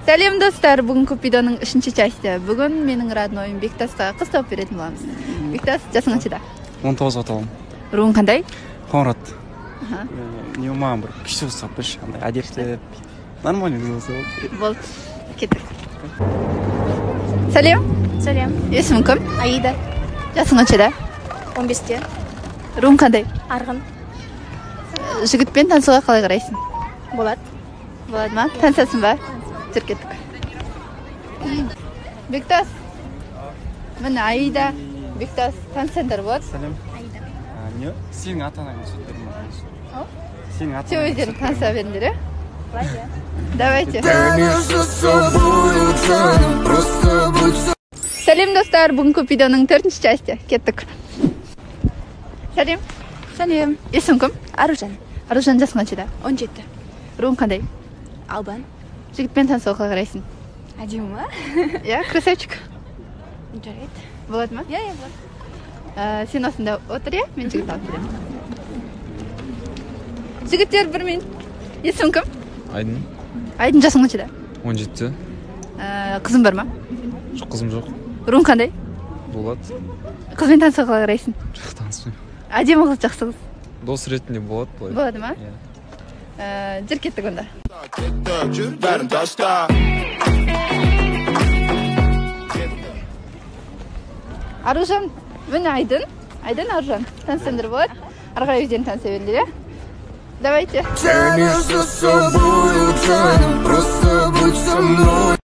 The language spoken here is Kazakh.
Сәлем достар, бүгін Купидоның 3-ші часті. Бүгін менің роднойым Бектасқа қыз тауып беретін боламыз. Бектас, жасың қаншада? 19-ға толым. Руың қандай? Қоңырат. Не маған бір күшті ұстап бірші, әдепті. Нормально болса болды. Болды. Кеттік. Сәлем. Сәлем. Есімің кім? Аида. Жасың қаншада? 15-те. Руың қандай? Арғын. Жігітпен танысуға қалай қарайсың? Болады. Болады ма? Танысасың ба? Жүр кеттік. Бектас. Міне Аида. Бектас, танысаңдар болады? Сәлем. Аида. Не? Сенің ата-анаң сөздерін ма? Ау? Сенің Все ата-анаң өздерің таныса беріңдер, е? Былай, иә. Давайте. Сәлем достар, бүгін Купидоның 4-ші часті. Кеттік. Сәлем. Сәлем. Есің кім? Аружан. Аружан жасың қаншада? 17. Руың қандай? Албан. Жігітпен танысуға қалай қарайсың? Әдемі ма? Иә, красавчик. Жарайды. Болады ма? Иә, болады. Сен осында отыр, иә? Мен жігіт алып беремін. Жігіттер бір мен. Есің кім? Айдын. Айдын жасың қаншада? 17-те. Қызың бар ма? Жоқ, қызым жоқ. Руың қандай? Болады. Қызбен танысуға қалай қарайсың? Жоқ, таныспаймын. Әдемі қыз, жақсы қыз. Дос ретінде болады былай. Болады ма? Иә. Жүр кеттік онда. Бәрін таста. Аружан, міне Айдын. Айдын, Аружан. Танысаңдар болады. Ары қарай өздерін таныса беріңдер, иә? Давайте. Тянешь за собою, просто будь со мной.